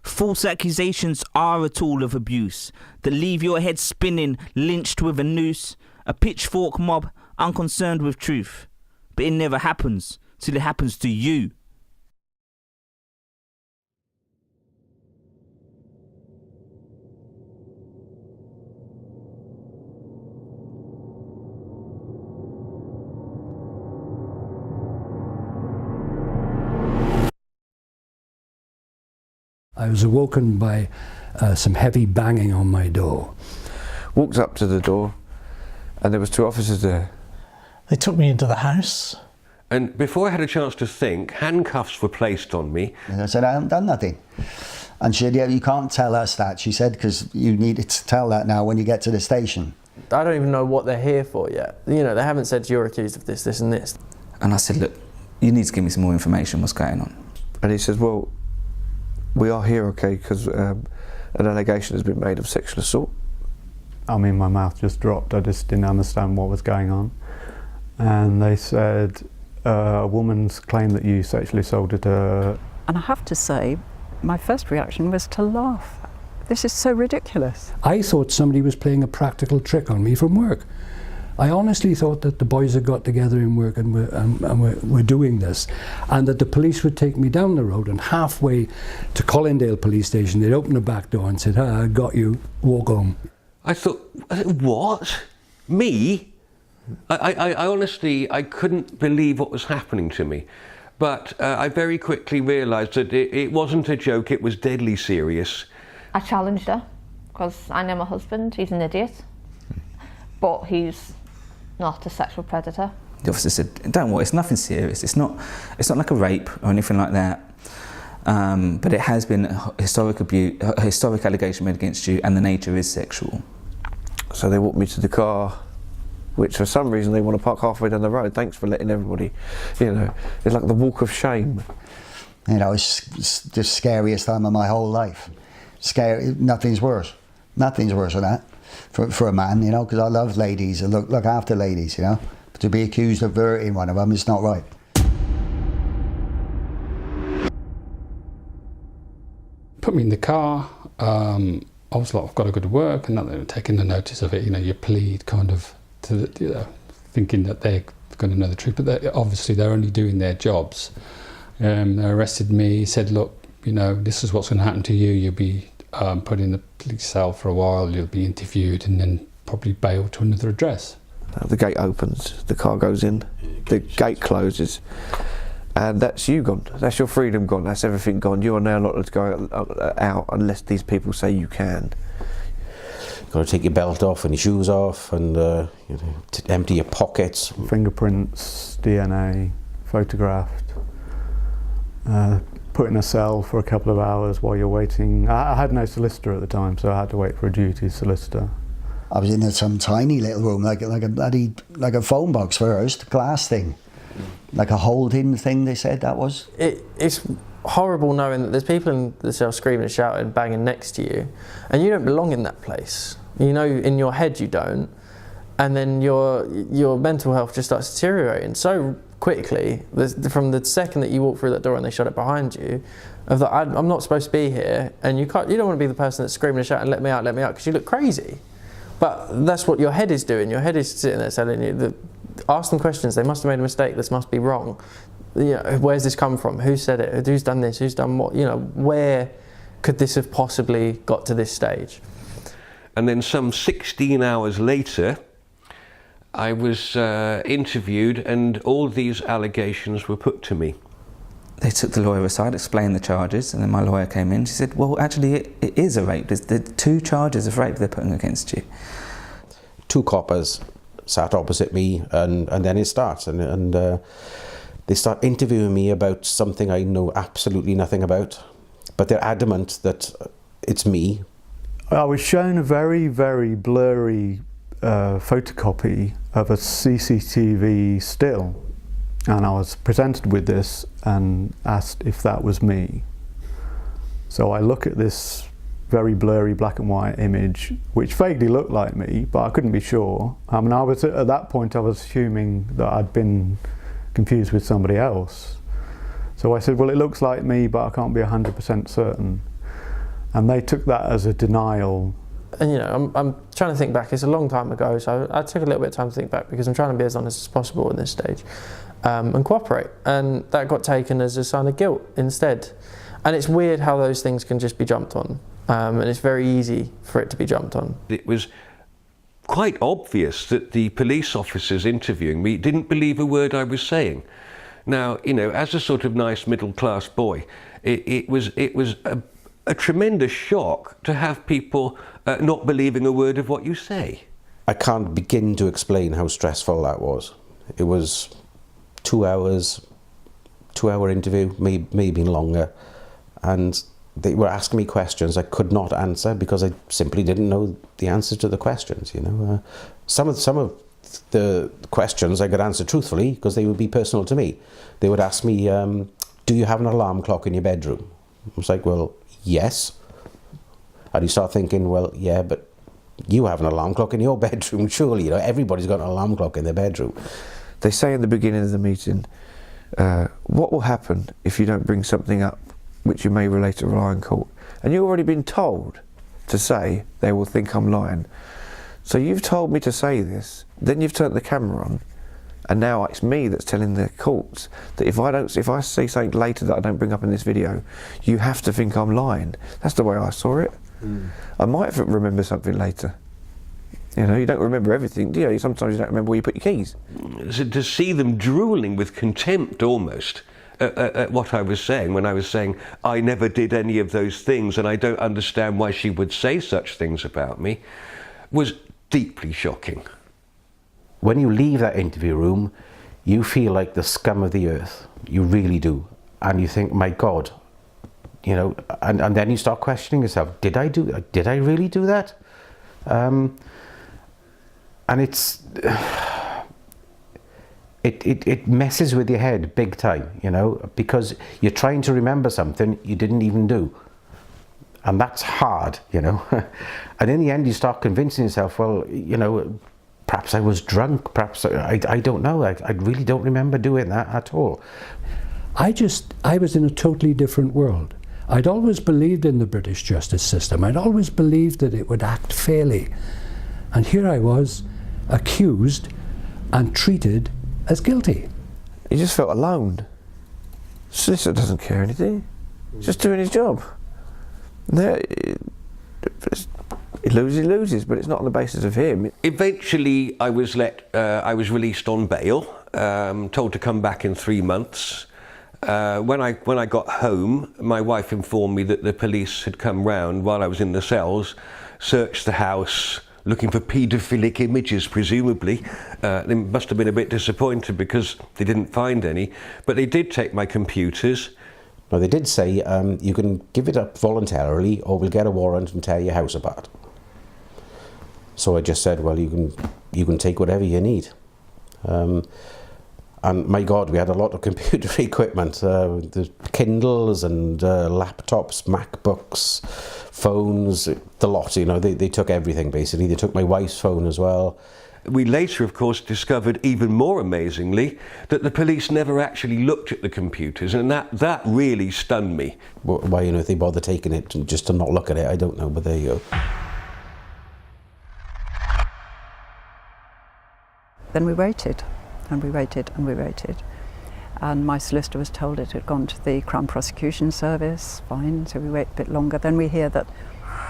False accusations are a tool of abuse that leave your head spinning, lynched with a noose. A pitchfork mob unconcerned with truth. But it never happens till it happens to you. I was awoken by some heavy banging on my door. Walked up to the door and there was 2 officers there. They took me into the house. And before I had a chance to think, handcuffs were placed on me. And I said, I haven't done nothing. And she said, yeah, you can't tell us that, she said, because you need to tell that now when you get to the station. I don't even know what they're here for yet. You know, they haven't said you're accused of this, this and this. And I said, look, you need to give me some more information, what's going on? And he says, well, we are here, okay, because an allegation has been made of sexual assault. I mean, my mouth just dropped. I just didn't understand what was going on. And they said, a woman's claimed that you sexually assaulted her. And I have to say, my first reaction was to laugh. This is so ridiculous. I thought somebody was playing a practical trick on me from work. I honestly thought that the boys had got together in work and were doing this, and that the police would take me down the road, and halfway to Colindale police station they'd open the back door and said, I got you, walk home. I thought, what? Me? I honestly, I couldn't believe what was happening to me. But I very quickly realised that it wasn't a joke, it was deadly serious. I challenged her, because I know my husband, he's an idiot, but he's not a sexual predator. The officer said, don't worry, it's nothing serious. It's not like a rape or anything like that. But it has been a historic abuse, a historic allegation made against you, and the nature is sexual. So they walked me to the car, which for some reason they want to park halfway down the road. Thanks for letting everybody, you know, it's like the walk of shame. You know, it's the scariest time of my whole life. Scary, nothing's worse. Nothing's worse than that for a man, you know, because I love ladies and look after ladies, you know. But to be accused of hurting one of them is not right. Put me in the car. I was like, I've got to go to work, and not that they were taking the notice of it. You know, you plead kind of to the, you know, thinking that they're going to know the truth, but obviously they're only doing their jobs. They arrested me, said, look, you know, this is what's going to happen to you. You'll be put in the police cell for a while, you'll be interviewed, and then probably bailed to another address. The gate opens, the car goes in, the gate closes, and that's you gone. That's your freedom gone. That's everything gone. You are now not allowed to go out unless these people say you can. You've got to take your belt off and your shoes off, and you know, empty your pockets. Fingerprints, DNA, photographed. Put in a cell for a couple of hours while you're waiting. I had no solicitor at the time, so I had to wait for a duty solicitor. I was in some tiny little room, like a phone box first, glass thing, like a holding thing. They said that was. It's horrible knowing that there's people in the cell screaming and shouting, banging next to you, and you don't belong in that place. You know, in your head you don't, and then your mental health just starts deteriorating so quickly from the second that you walk through that door and they shut it behind you. Of that, I'm not supposed to be here, and you don't want to be the person that's screaming and shouting, let me out, because you look crazy. But that's what your head is doing. Your head is sitting there telling you, ask them questions. They must have made a mistake. This must be wrong. You know, where's this come from? Who said it? Who's done this? Who's done what? You know, where could this have possibly got to this stage? And then some 16 hours later, I was interviewed, and all these allegations were put to me. They took the lawyer aside, explained the charges, and then my lawyer came in. She said, well, actually, it is a rape. There's 2 charges of rape they're putting against you. 2 coppers sat opposite me, and then it starts. And they start interviewing me about something I know absolutely nothing about. But they're adamant that it's me. I was shown a very, very blurry photocopy of a CCTV still. And I was presented with this and asked if that was me. So I look at this very blurry black and white image, which vaguely looked like me, but I couldn't be sure. I mean, at that point I was assuming that I'd been confused with somebody else. So I said, well, it looks like me, but I can't be 100% certain. And they took that as a denial. And you know, I'm trying to think back. It's a long time ago, so I took a little bit of time to think back because I'm trying to be as honest as possible at this stage and cooperate. And that got taken as a sign of guilt instead. And it's weird how those things can just be jumped on, and it's very easy for it to be jumped on. It was quite obvious that the police officers interviewing me didn't believe a word I was saying. Now, you know, as a sort of nice middle-class boy, it was a tremendous shock to have people not believing a word of what you say. I can't begin to explain how stressful that was. It was 2 hours, 2-hour interview, maybe longer, and they were asking me questions I could not answer because I simply didn't know the answers to the questions. You know, some of the questions I could answer truthfully because they would be personal to me. They would ask me, "Do you have an alarm clock in your bedroom?" I was like, "Well, yes." And you start thinking, well, yeah, but you have an alarm clock in your bedroom, surely. You know, everybody's got an alarm clock in their bedroom. They say in the beginning of the meeting, what will happen if you don't bring something up which you may relate to lying court? And you've already been told to say they will think I'm lying. So you've told me to say this, then you've turned the camera on, and now it's me that's telling the courts that if I say something later that I don't bring up in this video, you have to think I'm lying. That's the way I saw it. I might remember something later. You know, you don't remember everything, do you? Sometimes you don't remember where you put your keys. So to see them drooling with contempt almost at what I was saying when I was saying I never did any of those things and I don't understand why she would say such things about me was deeply shocking. When you leave that interview room, you feel like the scum of the earth. You really do. And you think, my God, you know, and then you start questioning yourself, did I really do that? And it messes with your head big time, you know, because you're trying to remember something you didn't even do. And that's hard, you know. And in the end you start convincing yourself, well, you know, perhaps I was drunk, perhaps I don't know, I really don't remember doing that at all. I was in a totally different world. I'd always believed in the British justice system. I'd always believed that it would act fairly. And here I was, accused and treated as guilty. He just felt alone. Solicitor doesn't care anything. He's just doing his job. He loses, but it's not on the basis of him. Eventually, I was released on bail, told to come back in 3 months. When I got home, my wife informed me that the police had come round while I was in the cells, searched the house, looking for paedophilic images, presumably. They must have been a bit disappointed because they didn't find any, but they did take my computers. No, they did say you can give it up voluntarily or we'll get a warrant and tear your house apart. So I just said, well, you can take whatever you need. And my God, we had a lot of computer equipment, the Kindles and laptops, MacBooks, phones, the lot, you know, they took everything basically. They took my wife's phone as well. We later, of course, discovered even more amazingly that the police never actually looked at the computers, and that really stunned me. Why, you know, if they bother taking it just to not look at it, I don't know, but there you go. Then we waited, and we waited, and we waited. And my solicitor was told it had gone to the Crown Prosecution Service, fine, so we wait a bit longer. Then we hear that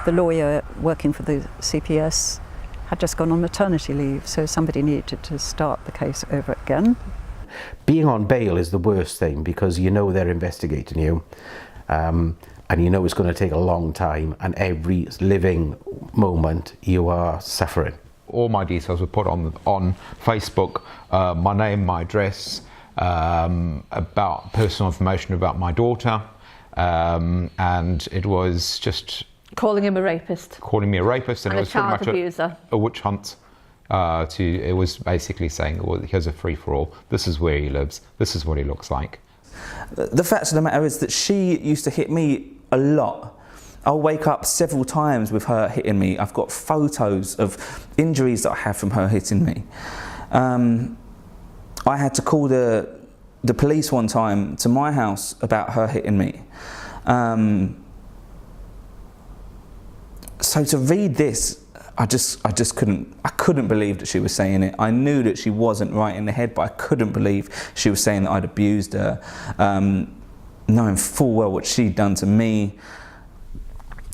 the lawyer working for the CPS had just gone on maternity leave, so somebody needed to start the case over again. Being on bail is the worst thing because you know they're investigating you, and you know it's going to take a long time, and every living moment you are suffering. All my details were put on Facebook, my name, my address, about personal information about my daughter, and it was just calling him a rapist. Calling me a rapist, and it was a child pretty much abuser. A witch hunt. It was basically saying, well, here's a free-for-all. This is where he lives. This is what he looks like. The fact of the matter is that she used to hit me a lot. I'll wake up several times with her hitting me. I've got photos of injuries that I have from her hitting me. I had to call the police one time to my house about her hitting me. So to read this, I just couldn't believe that she was saying it. I knew that she wasn't right in the head, but I couldn't believe she was saying that I'd abused her, knowing full well what she'd done to me.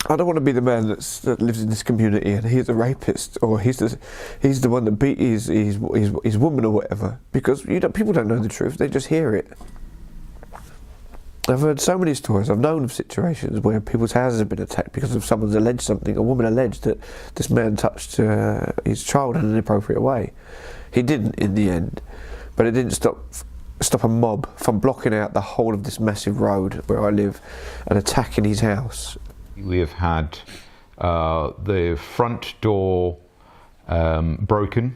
I don't want to be the man that lives in this community and he's a rapist, or he's the one that beat his woman or whatever, because people don't know the truth, they just hear it. I've heard so many stories, I've known of situations where people's houses have been attacked because of someone's alleged something. A woman alleged that this man touched his child in an inappropriate way. He didn't in the end, but it didn't stop a mob from blocking out the whole of this massive road where I live and attacking his house. We have had the front door broken,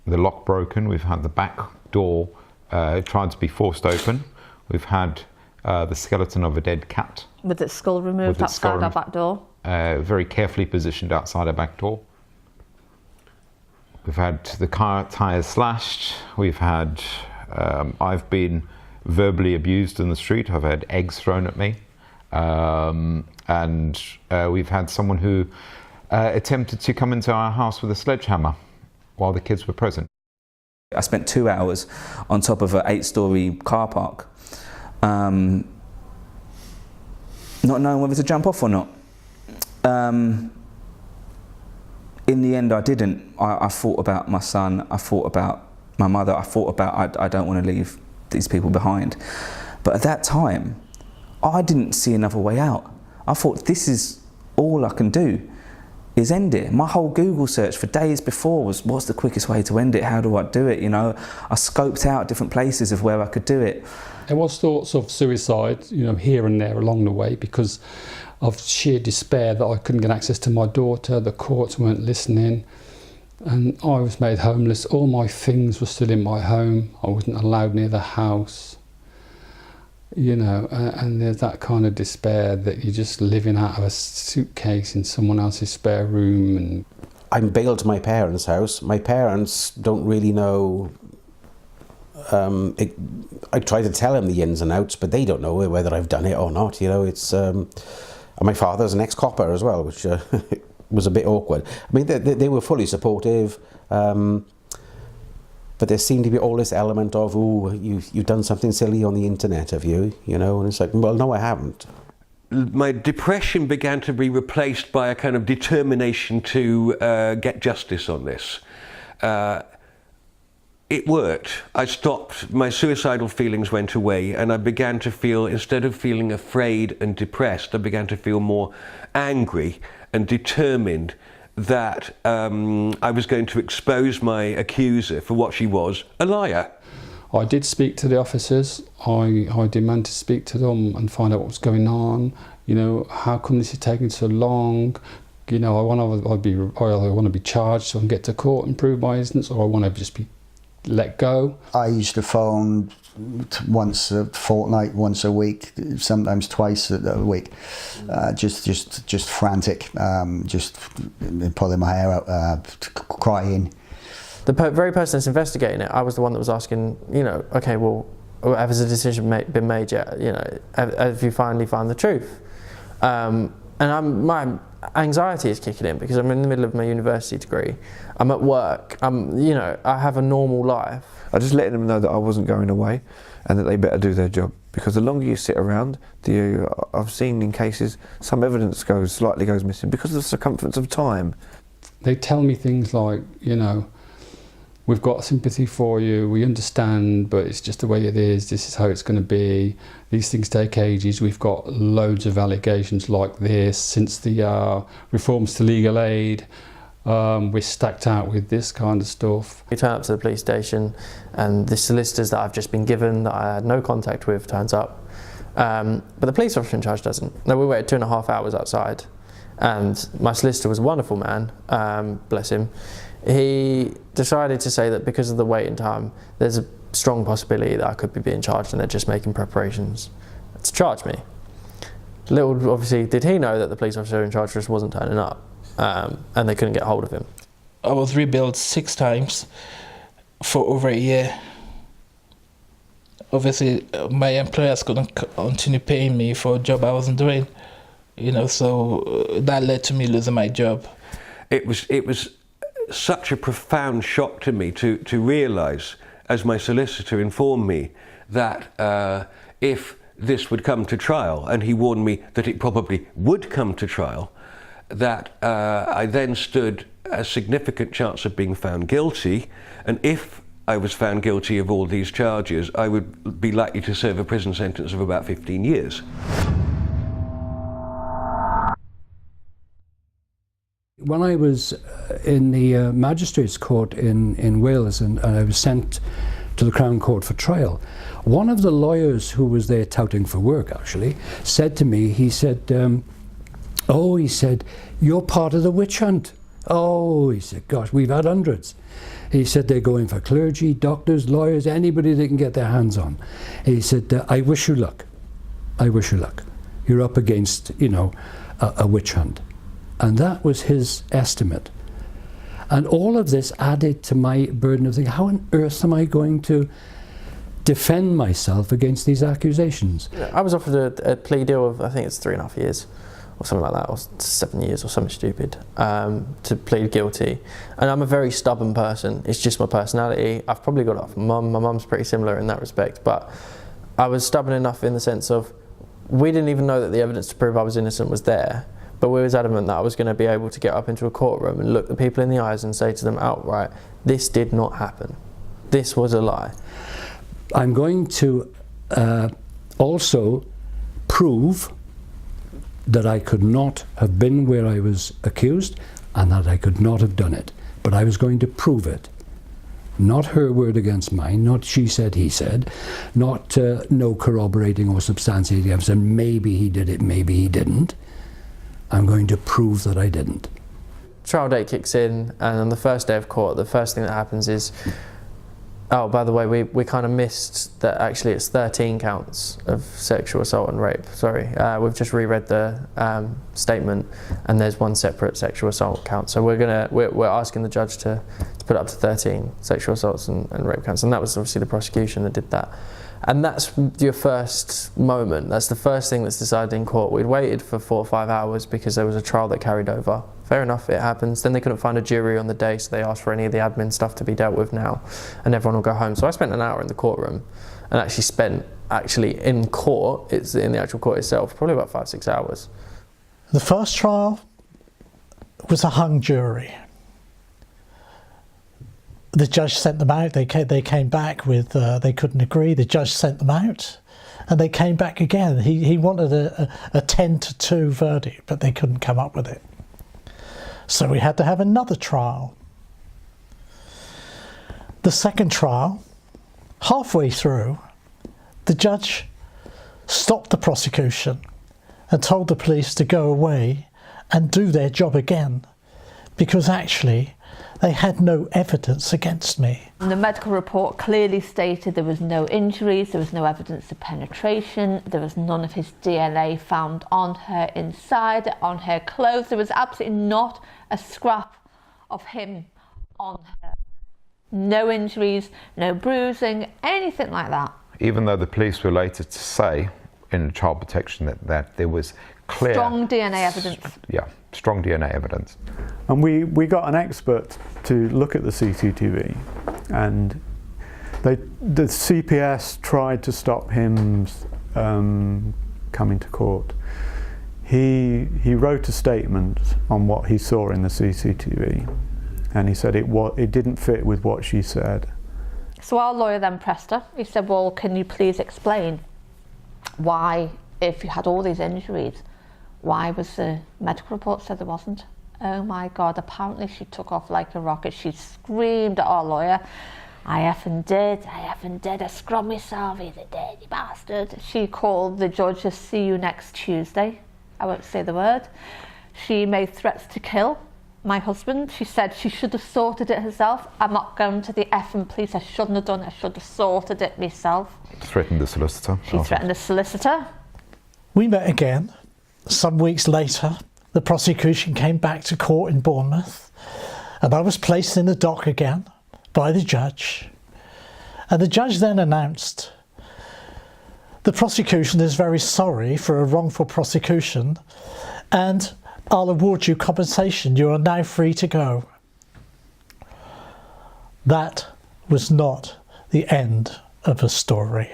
the lock broken. We've had the back door tried to be forced open. We've had the skeleton of a dead cat. With its skull removed outside our back door. Very carefully positioned outside our back door. We've had the car tyres slashed. We've had, I've been verbally abused in the street. I've had eggs thrown at me. And we've had someone who attempted to come into our house with a sledgehammer while the kids were present. I spent 2 hours on top of an 8-storey car park, not knowing whether to jump off or not. In the end, I didn't. I thought about my son, I thought about my mother, I thought about I don't want to leave these people behind. But at that time, I didn't see another way out. I thought, this is all I can do, is end it. My whole Google search for days before was, what's the quickest way to end it? How do I do it? You know, I scoped out different places of where I could do it. There was thoughts of suicide, you know, here and there along the way because of sheer despair that I couldn't get access to my daughter, the courts weren't listening, and I was made homeless. All my things were still in my home. I wasn't allowed near the house. You know, and there's that kind of despair that you're just living out of a suitcase in someone else's spare room. And I'm bailed to my parents' house. My parents don't really know. I try to tell them the ins and outs, but they don't know whether I've done it or not. You know, it's and my father's an ex-copper as well, which was a bit awkward. I mean, they were fully supportive. But there seemed to be all this element of, oh, you've done something silly on the internet, have you? You know, and it's like, well, no, I haven't. My depression began to be replaced by a kind of determination to get justice on this. It worked. I stopped, my suicidal feelings went away, and I began to feel, instead of feeling afraid and depressed, I began to feel more angry and determined that I was going to expose my accuser for what she was, a liar. I did speak to the officers. I demanded to speak to them and find out what was going on. You know, how come this is taking so long? You know, I want to be charged so I can get to court and prove my innocence, or I want to just be let go. I used to phone once a fortnight, once a week, sometimes twice a week, just frantic, just pulling my hair out, crying. The very person that's investigating it, I was the one that was asking, you know, okay, well, has a decision been made yet? You know, have you finally found the truth? And my anxiety is kicking in because I'm in the middle of my university degree. I'm at work. You know, I have a normal life. I just letting them know that I wasn't going away and that they better do their job, because the longer you sit around, I've seen in cases some evidence slightly goes missing because of the circumference of time. They tell me things like, you know, we've got sympathy for you, we understand, but it's just the way it is, this is how it's going to be, these things take ages, we've got loads of allegations like this since the reforms to legal aid. We're stacked out with this kind of stuff. We turn up to the police station and the solicitors that I've just been given that I had no contact with turns up, but the police officer in charge doesn't. No, we waited 2.5 hours outside, and my solicitor was a wonderful man, bless him. He decided to say that because of the waiting time, there's a strong possibility that I could be being charged and they're just making preparations to charge me. Little obviously did he know that the police officer in charge just wasn't turning up. And they couldn't get hold of him. I was rebuilt 6 times for over a year. Obviously, my employers couldn't continue paying me for a job I wasn't doing. you know, so that led to me losing my job. It was such a profound shock to me to realise, as my solicitor informed me, that if this would come to trial, and he warned me that it probably would come to trial, that I then stood a significant chance of being found guilty, and if I was found guilty of all these charges, I would be likely to serve a prison sentence of about 15 years. When I was in the magistrates' court in Wales, and I was sent to the Crown Court for trial, one of the lawyers who was there touting for work actually said to me, he said, he said, you're part of the witch hunt. Oh, he said, gosh, we've had hundreds. He said they're going for clergy, doctors, lawyers, anybody they can get their hands on. He said, I wish you luck. I wish you luck. You're up against, you know, a witch hunt. And that was his estimate. And all of this added to my burden of thinking, how on earth am I going to defend myself against these accusations? I was offered a plea deal of, I think it's 3.5 years or something like that, or 7 years or something stupid, to plead guilty. And I'm a very stubborn person. It's just my personality. I've probably got it off my mum. My mum's pretty similar in that respect. But I was stubborn enough in the sense of, we didn't even know that the evidence to prove I was innocent was there. But we was adamant that I was going to be able to get up into a courtroom and look the people in the eyes and say to them outright, this did not happen. This was a lie. I'm going to also prove that I could not have been where I was accused and that I could not have done it. But I was going to prove it. Not her word against mine, not she said, he said, not no corroborating or substantiating evidence, and maybe he did it, maybe he didn't. I'm going to prove that I didn't. Trial date kicks in, and on the first day of court, the first thing that happens is, oh, by the way, we kind of missed that actually it's 13 counts of sexual assault and rape. Sorry, we've just reread the statement, and there's one separate sexual assault count. So we're asking the judge to put up to 13 sexual assaults and rape counts, and that was obviously the prosecution that did that. And that's your first moment. That's the first thing that's decided in court. We'd waited for 4 or 5 hours because there was a trial that carried over. Fair enough, it happens. Then they couldn't find a jury on the day, so they asked for any of the admin stuff to be dealt with now, and everyone will go home. So I spent an hour in the courtroom, and actually in court, it's in the actual court itself, probably about 5-6 hours. The first trial was a hung jury. The judge sent them out. They came back with they couldn't agree. The judge sent them out, and they came back again. He wanted a 10-2 verdict, but they couldn't come up with it. So we had to have another trial. The second trial, halfway through, the judge stopped the prosecution and told the police to go away and do their job again, because actually they had no evidence against me. The medical report clearly stated there was no injuries, there was no evidence of penetration, there was none of his DNA found on her inside, on her clothes. There was absolutely not a scrap of him on her. No injuries, no bruising, anything like that. Even though the police were later to say in child protection that there was clear... Strong DNA evidence. Yeah, strong DNA evidence. And we got an expert to look at the CCTV, and the CPS tried to stop him coming to court. He wrote a statement on what he saw in the CCTV, and he said it didn't fit with what she said. So our lawyer then pressed her. He said, well, can you please explain why, if you had all these injuries, why was the medical report said there wasn't? Oh my God, apparently she took off like a rocket. She screamed at our lawyer, I effing did, I scrubbed myself, he's a dirty bastard. She called the judge to see you next Tuesday. I won't say the word. She made threats to kill my husband. She said she should have sorted it herself. I'm not going to the effing police, I shouldn't have done it, I should have sorted it myself. Threatened the solicitor. She threatened the solicitor. We met again. Some weeks later, the prosecution came back to court in Bournemouth, and I was placed in the dock again by the judge. And the judge then announced, the prosecution is very sorry for a wrongful prosecution and I'll award you compensation. You are now free to go. That was not the end of the story.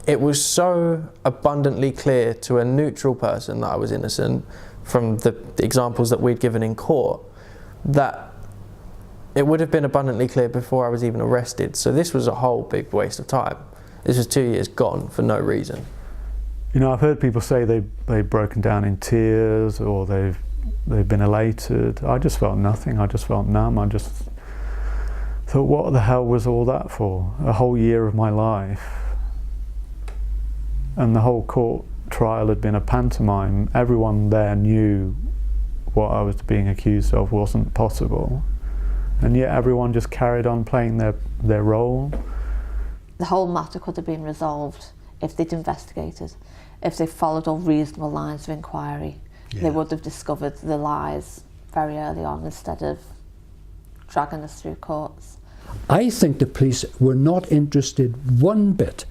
It was so abundantly clear to a neutral person that I was innocent from the examples that we'd given in court that it would have been abundantly clear before I was even arrested. So this was a whole big waste of time. This was 2 years gone for no reason. You know, I've heard people say they've broken down in tears or they've been elated. I just felt nothing. I just felt numb. I just thought, what the hell was all that for? A whole year of my life. And the whole court trial had been a pantomime. Everyone there knew what I was being accused of wasn't possible. And yet everyone just carried on playing their role. The whole matter could have been resolved if they'd investigated, if they followed all reasonable lines of inquiry. Yeah. They would have discovered the lies very early on instead of dragging us through courts. I think the police were not interested one bit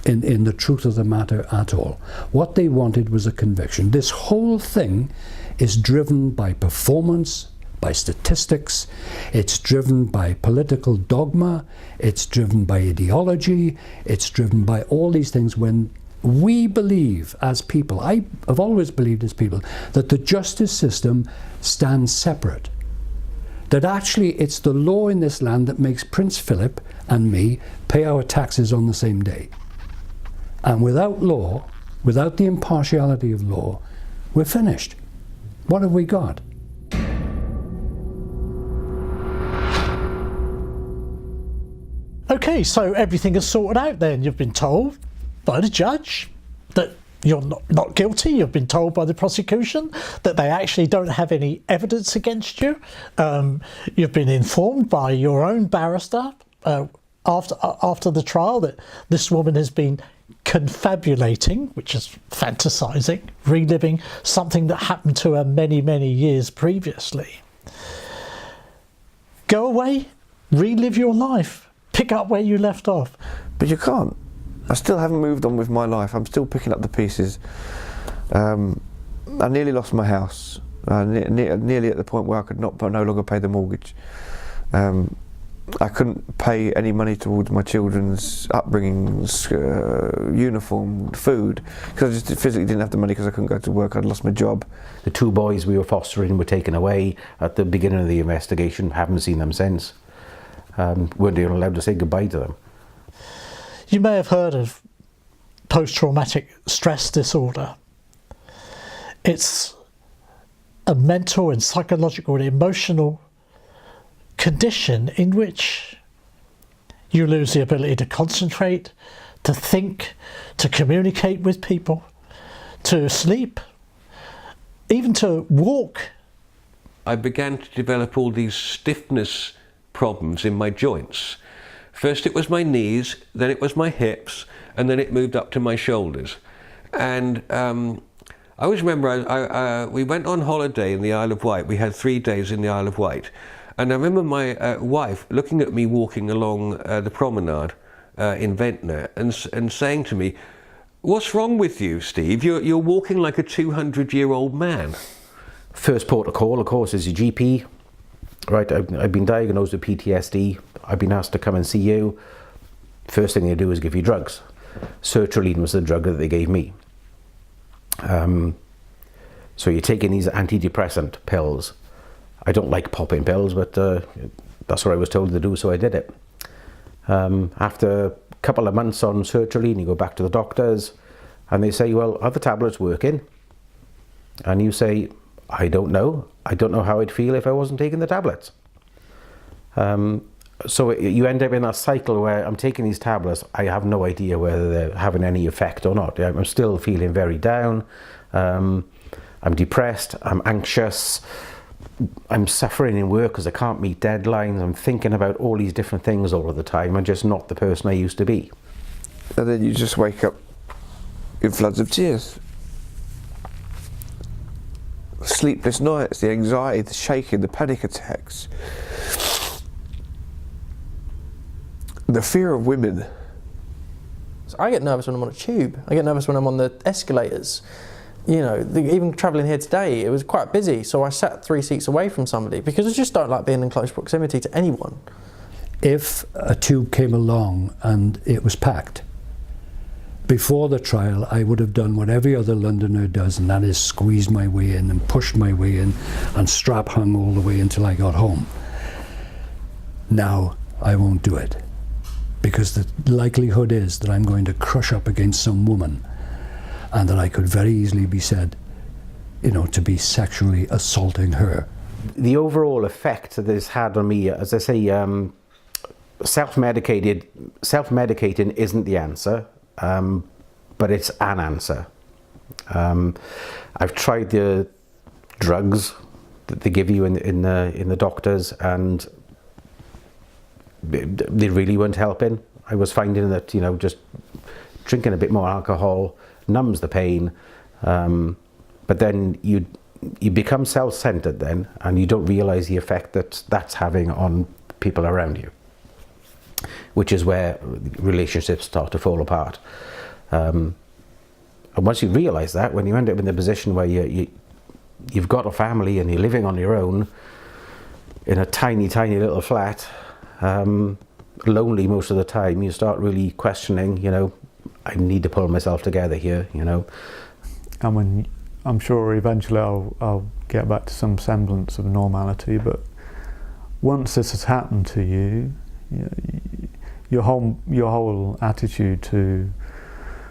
in the truth of the matter at all. What they wanted was a conviction. This whole thing is driven by performance, by statistics, it's driven by political dogma, it's driven by ideology, it's driven by all these things when we believe as people, I have always believed as people, that the justice system stands separate. That actually it's the law in this land that makes Prince Philip and me pay our taxes on the same day. And without law, without the impartiality of law, we're finished. What have we got? Okay, so everything is sorted out then. You've been told by the judge that you're not guilty. You've been told by the prosecution that they actually don't have any evidence against you. You've been informed by your own barrister after the trial that this woman has been confabulating, which is fantasizing, reliving something that happened to her many, many years previously. Go away, relive your life, pick up where you left off. But you can't. I still haven't moved on with my life. I'm still picking up the pieces. I nearly lost my house, nearly at the point where I could no longer pay the mortgage. I couldn't pay any money towards my children's upbringing, uniform, food, because I just physically didn't have the money because I couldn't go to work. I'd lost my job. The 2 boys we were fostering were taken away at the beginning of the investigation. Haven't seen them since. Weren't even allowed to say goodbye to them. You may have heard of post-traumatic stress disorder. It's a mental and psychological and emotional condition in which you lose the ability to concentrate, to think, to communicate with people, to sleep, even to walk. I began to develop all these stiffness problems in my joints. First it was my knees, then it was my hips, and then it moved up to my shoulders. And I always remember we went on holiday in the Isle of Wight. We had 3 days in the Isle of Wight. And I remember my wife looking at me walking along the promenade in Ventnor and saying to me, "What's wrong with you, Steve? You're walking like a 200-year-old man." First port of call, of course, is your GP. Right, I've been diagnosed with PTSD. I've been asked to come and see you. First thing they do is give you drugs. Sertraline was the drug that they gave me. So you're taking these antidepressant pills. I don't like popping pills, but that's what I was told to do, so I did it. After a couple of months on sertraline, you go back to the doctors and they say, well, are the tablets working? And you say, I don't know. I don't know how I'd feel if I wasn't taking the tablets. So you end up in a cycle where I'm taking these tablets, I have no idea whether they're having any effect or not. I'm still feeling very down. I'm depressed, I'm anxious. I'm suffering in work because I can't meet deadlines. I'm thinking about all these different things all of the time. I'm just not the person I used to be. And then you just wake up in floods of tears. Sleepless nights, the anxiety, the shaking, the panic attacks. The fear of women. So I get nervous when I'm on a tube. I get nervous when I'm on the escalators. You know, even travelling here today, it was quite busy, so I sat 3 seats away from somebody because I just don't like being in close proximity to anyone. If a tube came along and it was packed, before the trial I would have done what every other Londoner does, and that is squeeze my way in and push my way in and strap hung all the way until I got home. Now I won't do it, because the likelihood is that I'm going to crush up against some woman and that I could very easily be said, you know, to be sexually assaulting her. The overall effect that this had on me, as I say, self-medicating isn't the answer, but it's an answer. I've tried the drugs that they give you in the doctors, and they really weren't helping. I was finding that, you know, just drinking a bit more alcohol numbs the pain, but then you become self-centered then, and you don't realise the effect that that's having on people around you, which is where relationships start to fall apart. And once you realise that, when you end up in the position where you've got a family and you're living on your own in a tiny little flat, lonely most of the time, you start really questioning, you know, I need to pull myself together here, you know. And when I'm sure eventually I'll get back to some semblance of normality, but once this has happened to you, your whole attitude to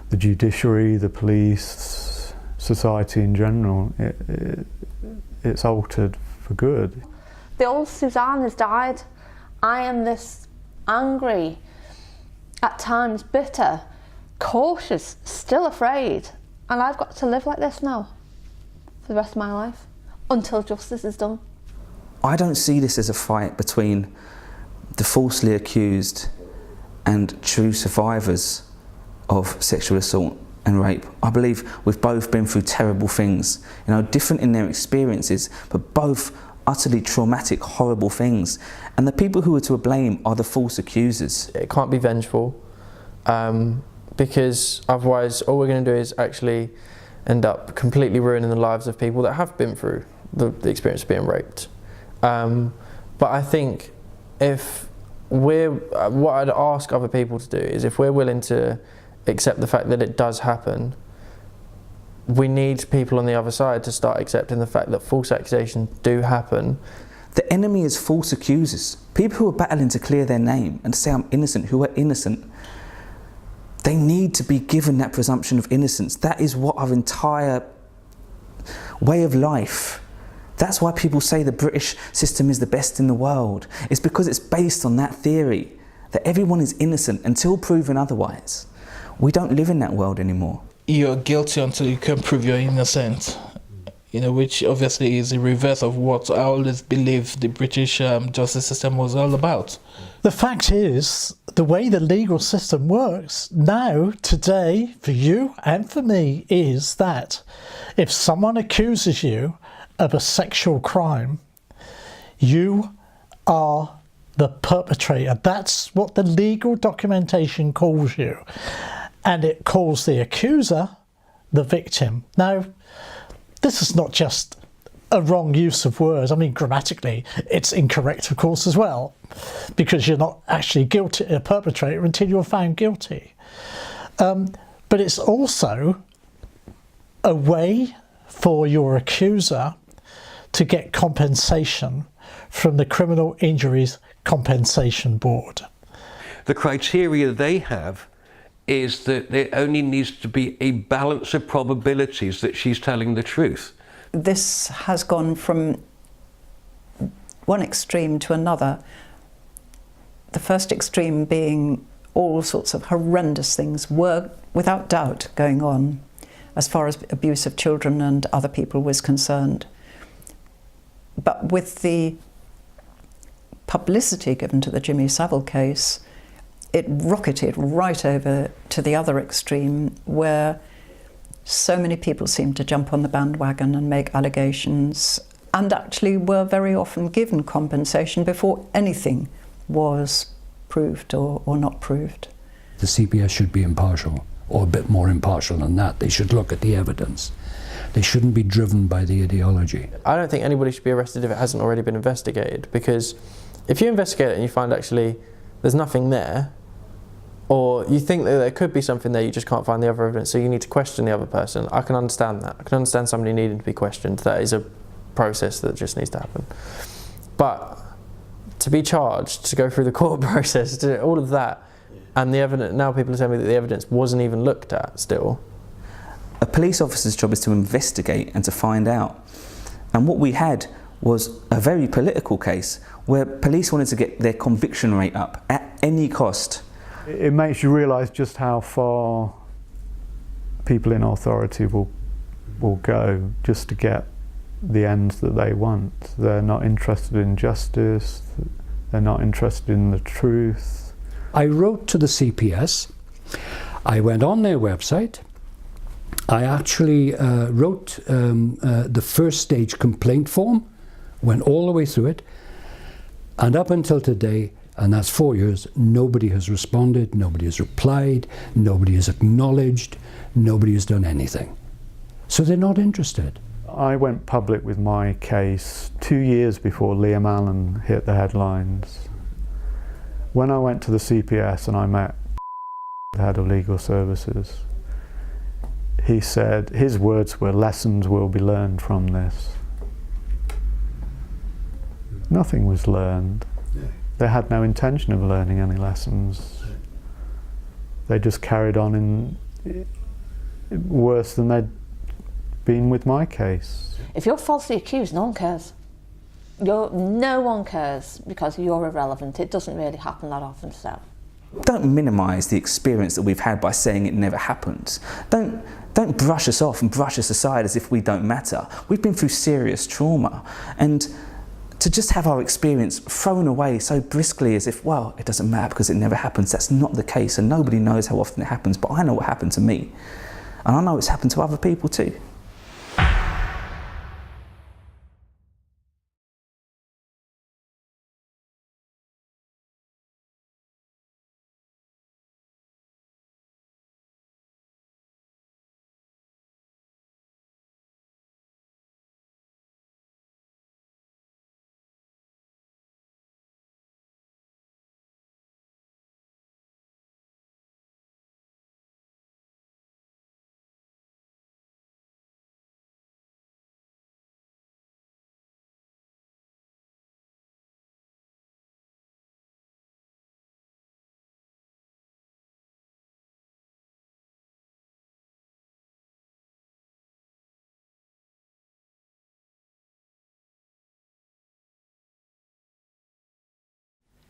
the judiciary, the police, society in general, it's altered for good. The old Suzanne has died. I am this angry, at times bitter, cautious, still afraid, and I've got to live like this now for the rest of my life until justice is done. I don't see this as a fight between the falsely accused and true survivors of sexual assault and rape. I believe we've both been through terrible things, you know, different in their experiences, but both utterly traumatic, horrible things. And the people who are to blame are the false accusers. It can't be vengeful, because otherwise all we're going to do is actually end up completely ruining the lives of people that have been through the experience of being raped. But I think what I'd ask other people to do is, if we're willing to accept the fact that it does happen, we need people on the other side to start accepting the fact that false accusations do happen. The enemy is false accusers. People who are battling to clear their name and say I'm innocent, who are innocent. They need to be given that presumption of innocence. That is what our entire way of life. That's why people say the British system is the best in the world. It's because it's based on that theory, that everyone is innocent until proven otherwise. We don't live in that world anymore. You're guilty until you can prove you're innocent, you know, which obviously is the reverse of what I always believed the British justice system was all about. The fact is, the way the legal system works now, today, for you and for me, is that if someone accuses you of a sexual crime, you are the perpetrator. That's what the legal documentation calls you. And it calls the accuser the victim. Now, this is not just a wrong use of words. I mean, grammatically, it's incorrect, of course, as well, because you're not actually guilty, a perpetrator, until you're found guilty. But it's also a way for your accuser to get compensation from the Criminal Injuries Compensation Board. The criteria they have is that there only needs to be a balance of probabilities that she's telling the truth. This has gone from one extreme to another. The first extreme being all sorts of horrendous things were without doubt going on as far as abuse of children and other people was concerned. But with the publicity given to the Jimmy Savile case, it rocketed right over to the other extreme, where so many people seemed to jump on the bandwagon and make allegations, and actually were very often given compensation before anything was proved or not proved. The CPS should be impartial, or a bit more impartial than that. They should look at the evidence. They shouldn't be driven by the ideology. I don't think anybody should be arrested if it hasn't already been investigated, because if you investigate it and you find actually there's nothing there, or you think that there could be something there, you just can't find the other evidence, so you need to question the other person. I can understand that. I can understand somebody needing to be questioned. That is a process that just needs to happen. But to be charged, to go through the court process, to all of that, and the evidence, now people are telling me that the evidence wasn't even looked at still. A police officer's job is to investigate and to find out. And what we had was a very political case where police wanted to get their conviction rate up at any cost. It makes you realise just how far people in authority will go just to get the ends that they want. They're not interested in justice, they're not interested in the truth. I wrote to the CPS, I went on their website, I actually wrote the first stage complaint form, went all the way through it, and up until today, and that's 4 years, nobody has responded, nobody has replied, nobody has acknowledged, nobody has done anything. So they're not interested. I went public with my case 2 years before Liam Allen hit the headlines. When I went to the CPS and I met the head of legal services, he said, his words were, "Lessons will be learned from this." Nothing was learned. They had no intention of learning any lessons. They just carried on in worse than they'd been with my case. If you're falsely accused, no one cares. No one cares because you're irrelevant. It doesn't really happen that often, so. Don't minimise the experience that we've had by saying it never happened. Don't brush us off and brush us aside as if we don't matter. We've been through serious trauma, and to just have our experience thrown away so briskly as if, well, it doesn't matter because it never happens, that's not the case, and nobody knows how often it happens, but I know what happened to me, and I know it's happened to other people too.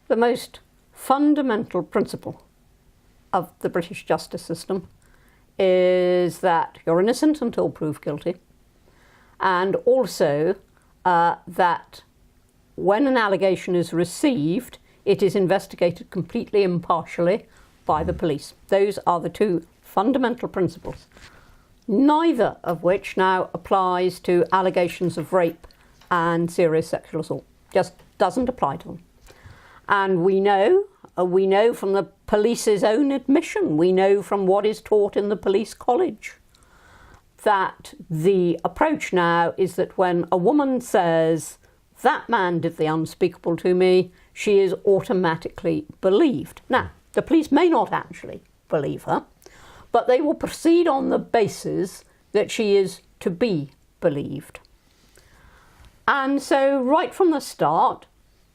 The most fundamental principle of the British justice system is that you're innocent until proved guilty, and also that when an allegation is received, it is investigated completely impartially by the police. Those are the two fundamental principles, neither of which now applies to allegations of rape and serious sexual assault. Just doesn't apply to them. And we know from the police's own admission, we know from what is taught in the police college, that the approach now is that when a woman says, "That man did the unspeakable to me," she is automatically believed. Now, the police may not actually believe her, but they will proceed on the basis that she is to be believed. And so right from the start,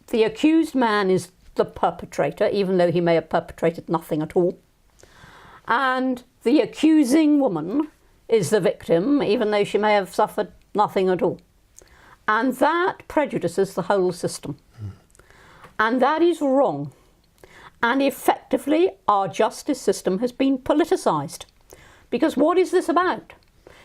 the accused man is the perpetrator, even though he may have perpetrated nothing at all. And the accusing woman is the victim, even though she may have suffered nothing at all. And that prejudices the whole system. And that is wrong. And effectively, our justice system has been politicised. Because what is this about?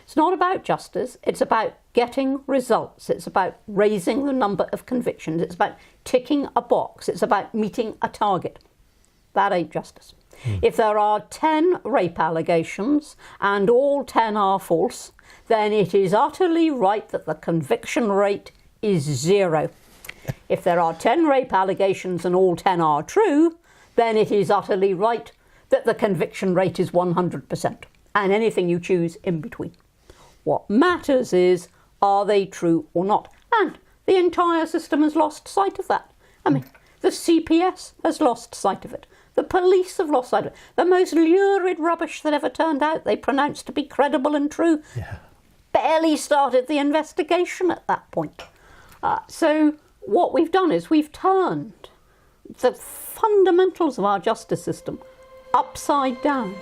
It's not about justice, it's about getting results, it's about raising the number of convictions, it's about ticking a box, it's about meeting a target. That ain't justice. If there are 10 rape allegations and all 10 are false, then it is utterly right that the conviction rate is 0. If there are 10 rape allegations and all 10 are true, then it is utterly right that the conviction rate is 100%, and anything you choose in between. What matters is, are they true or not? And the entire system has lost sight of that. I mean, the CPS has lost sight of it. The police have lost sight of it. The most lurid rubbish that ever turned out, they pronounced to be credible and true. Yeah. Barely started the investigation at that point. So what we've done is we've turned the fundamentals of our justice system upside down.